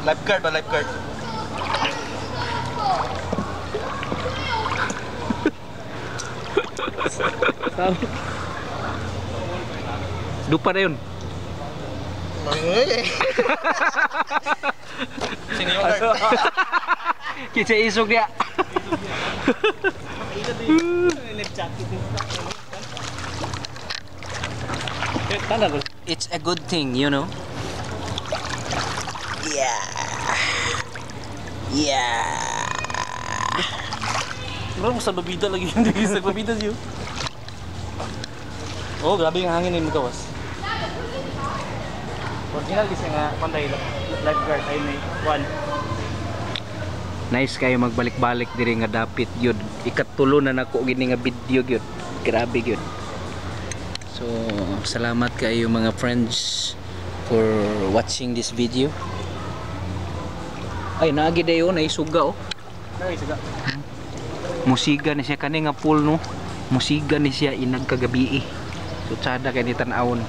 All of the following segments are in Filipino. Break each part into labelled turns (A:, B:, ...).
A: Lifeguard ba? Lifeguard?
B: Dupa na yun.
A: Sino yung guard?
B: Kita isog dia. It's a good thing, you know. Yeah. Yeah.
A: Bro, sa babida lagi hindi sa babida siyo. Oh, grabe yung hangin ni Magawas. Original kasi nga panday lifeguard ay may 1.
B: Nice kayo magbalik-balik diri nga dapit gyud. Ikatulo na nako gini nga video gyud. Grabe gyud. So, salamat kayo mga friends for watching this video. Ay, naagi dayo na isuga oh.
A: Naisuga.
B: Musiga ni siya kani nga pool no. Musiga ni siya inag kagabi. So, tsada kay ni tan-awon.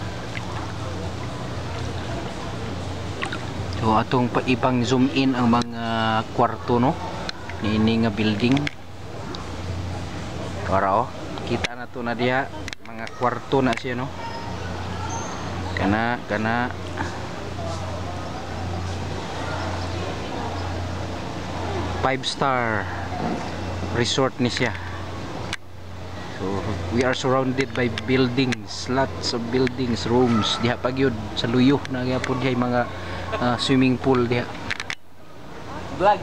B: So, atong ibang zoom in ang mga kwarto no. Niini nga building. Para oh, kita na to na diha mga kwarto na siya no. Kana 5-star resort ni siya. So we are surrounded by buildings, lots of buildings, rooms diha pagyud sa luyo na gyapon diha mga swimming pool diha.
A: Vlog.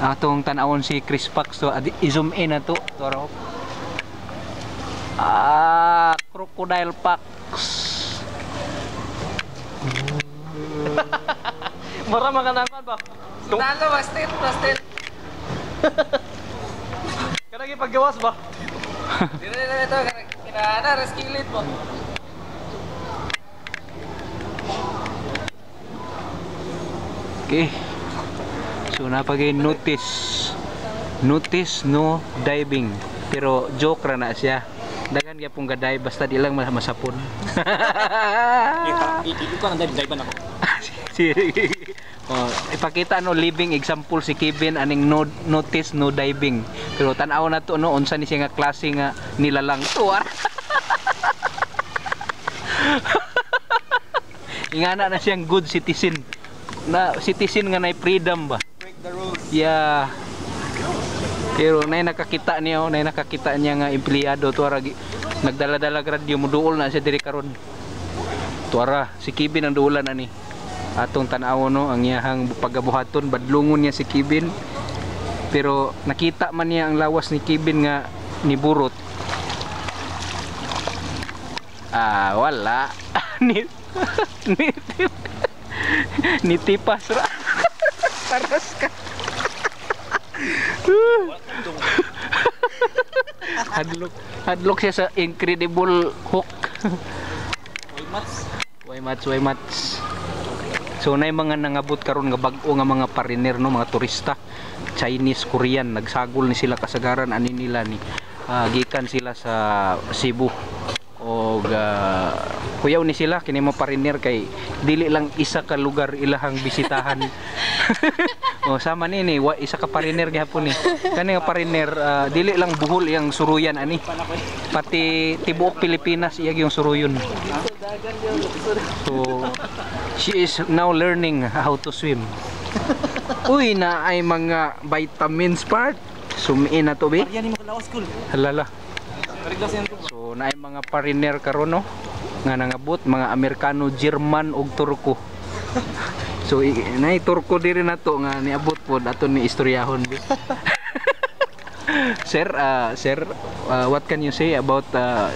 B: Atong tan-awon si Chris Pax, so i-zoom in na to. Toro. Crocodile Pax.
A: Mara makanangan ba?
C: Talo, bastet.
A: Kanang ipaggawas ba?
C: Dito ito, kinana, reskilit po.
B: Okay. So napagay notice no diving. Pero joke ra na siya. Dagan gyapon gaday basta di lang masapon.
A: Ikaw nang dive ba nako?
B: Oh, ipakita no living example si Kevin aning notice no diving. Pero tan-aw na to no unsa ni siya nga klase nga nilalang to. Ingana na siyang good citizen. Na citizen nga nay freedom ba?
A: Break the rules.
B: Yeah. Pero nay nakakita niya nga empleyado tuara nagdala-dala radyo mo duol na siya diri karon. Tuara si Kevin ang duulan ani. Atong tan-aw no ang iyahang pagabuhaton badlungon niya si Kevin. Pero nakita man niya ang lawas ni Kevin nga niburot. Wala. Nitipas ra. Taras ka. Hadlok siya sa incredible hook. Way mats. So nay mga nangabot karon nga bag-o nga mga pariner no, mga turista, Chinese, Korean, nagsagol ni sila kasagaran ani nila ni gikan sila sa Cebu. Og kuyaw ni sila kini mga pariner kay dili lang isa ka lugar ilahang bisitahan. O sama ni isa ka pariner gyapon ni. Kani nga pariner dili lang buhol yang suruyan ani. Pati tibuok Pilipinas iya yung suruyon. So she is now learning how to swim. Uy na ay mga vitamins part. Sumiin na to be. Halala. So naay mga pariner karon no nga nangabot mga Amerikano, German ug Turko. So naay Turko diri nato nga niabot pod aton ni istoryahon. Sir, what can you say about the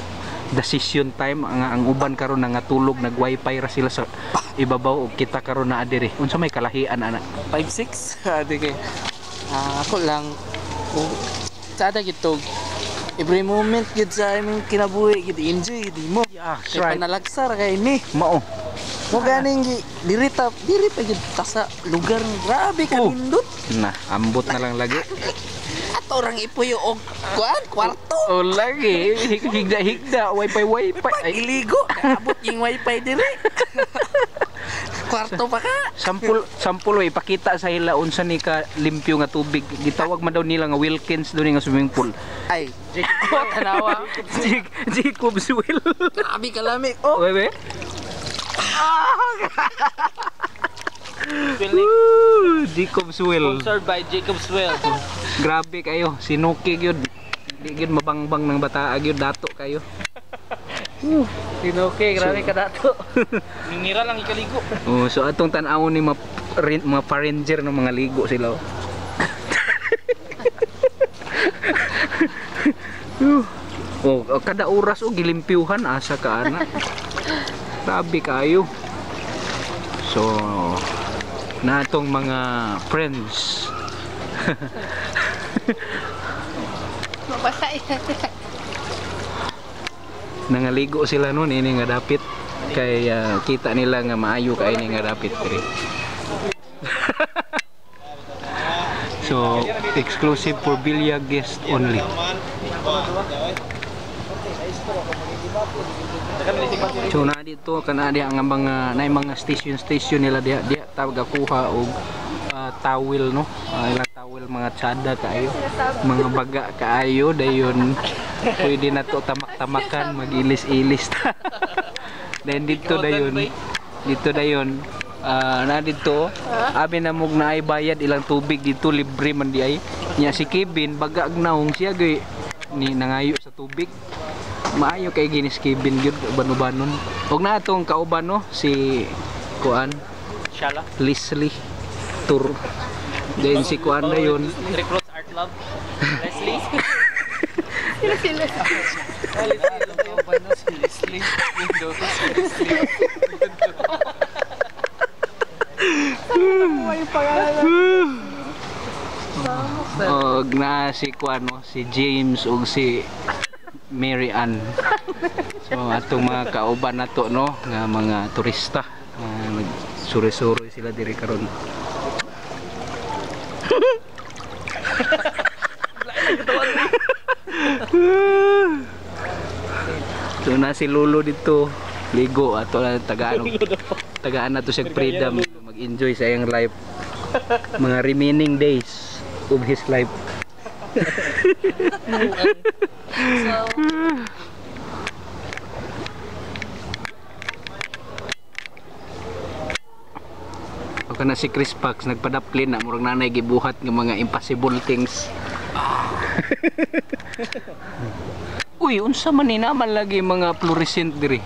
B: session time ang uban karon nga tulog nag wifi ra sila sa ibabaw ug kita karon na adiri. Unsa may kalahian ana?
C: 5-6? Kay ako lang sada gito every moment gid sa aming kinabuhi gid enjoy gid mo.
B: Yeah,
C: Kay right. Panalagsar kay ni.
B: Mao.
C: Mo ganing diri pa gid ta sa lugar grabe kalindot.
B: Na ambot na lang lagi.
C: kwarto orang ipuyo og kuan kwarto.
B: O lagi, higda, wifi. Ay,
C: Iligo, abot yung wifi dire. Kwarto pa ka.
B: Sampul way pakita sa ila unsa ni ka limpyo nga tubig. Gitawag man daw nila nga Wilkins doon nga swimming pool.
C: Ay, tanawa.
B: Jacob's Well.
C: Grabe kalamig. Oh,
B: Bebe. Jacob's Well.
A: Sponsored by Jacob's Well.
B: Grabe kayo, sinuki gyud. Di gyud mabangbang ng bataa gyud dato kayo.
A: Sinuki, grabe ka dato. Ninira lang ikaligo.
B: Oh, so atong tan-awon ni mga pa-ranger ng mga ligo sila. Oh, kada oras gilimpyuhan asa ka ana. Grabe kayo. So, na atong mga friends.
D: Mabasa yan.
B: Nangaligo sila noon ini nga dapit kay kita nila nga maayo kay ini nga dapit diri. So, exclusive for Villa guest only. So na dito kana diha nga mga nay mga station nila diha tawag kuha og towel no. Ilang towel mga tsada kaayo, mga baga kaayo dayon pwede na to tamak-tamakan, magilis-ilis. Then dito dayon na dito abi na mog naay bayad ilang tubig dito libre man di ay nya si Kevin baga gnaong siya gay ni nangayo sa tubig. Maayo kay ginis Kevin gyud uban-ubanon. Og na atong kauban no si kuan
A: Shala.
B: Leslie Tour. Then si kuan dayon
A: Recruits Art Love. Leslie.
D: Sila.
A: Leslie.
B: og na si kuan no si James ug si Mary Ann. So atong mga kauban nato no nga mga turista nagsuri-suri sila diri karon. So na si Lolo dito ligo ato na tagaan na to siya freedom mag-enjoy sa iyang life mga remaining days of his life. O kana si Chris Pax nagpadapli na murag nanay gibuhat ng mga impossible things. Uy, unsa man ni naman lagi mga fluorescent diri.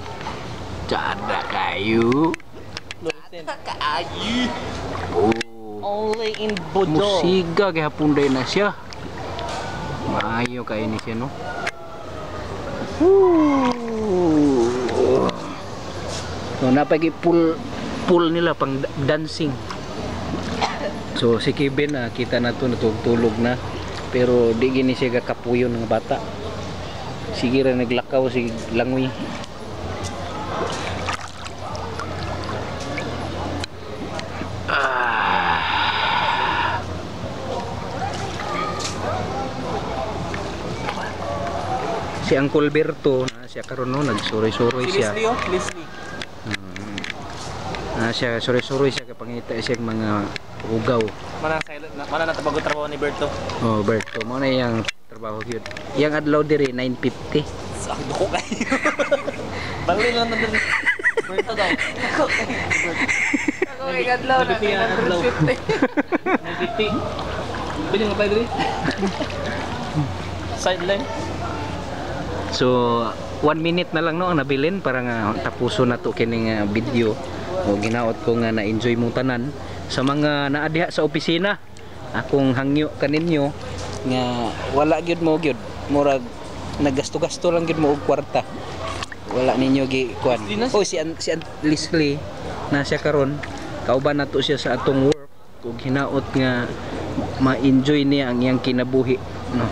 B: Tsada kayo.
C: kaayo.
B: Oh.
A: Only in Bodo.
B: Musiga kay hapon day na siya. Maayo kay ni siya no. So napagi pool nila pang dancing. So si Kevin kita na to natutulog na. Pero di gini siya kapuyon ng bata. Sige ra naglakaw si Langoy. Si Uncle Berto na siya karon no nagsuroy-suroy siya.
A: Leslie.
B: Siya suroy-suroy siya kapangita siya mga ugaw.
A: Mana na tabago trabaho ni Berto.
B: Oh, Berto mo na yang trabaho gyud. Yang adlaw diri 950.
A: Sakdo ko kayo. Bali lang na din. Berto daw.
D: Ako may gadlaw na. 150.
A: 950. Bili nga pa diri. Sideline.
B: So 1 minute na lang no ang nabilin para nga tapuso na to kining video. O ginaot ko nga na-enjoy mong tanan sa mga naadiha sa opisina. Akong hangyo kaninyo nga wala gyud mo gyud murag nagasto-gasto lang gyud mo og kwarta. Wala ninyo gi kuan. Oh si Leslie na siya karon kauban nato siya sa atong work ug hinaot nga ma-enjoy niya ang iyang kinabuhi no.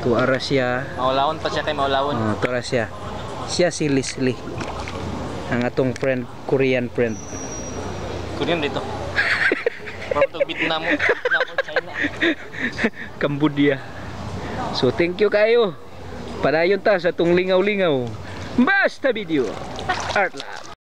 B: Tuara siya.
A: Maulawon pa siya kay maulawon.
B: Tuara siya. Siya si Leslie. Ang atong friend, Korean friend.
A: Korean dito. Parang Vietnam o China.
B: Cambodia. So thank you kayo. Padayon ta sa tong lingaw-lingaw. Basta video. Art Lab.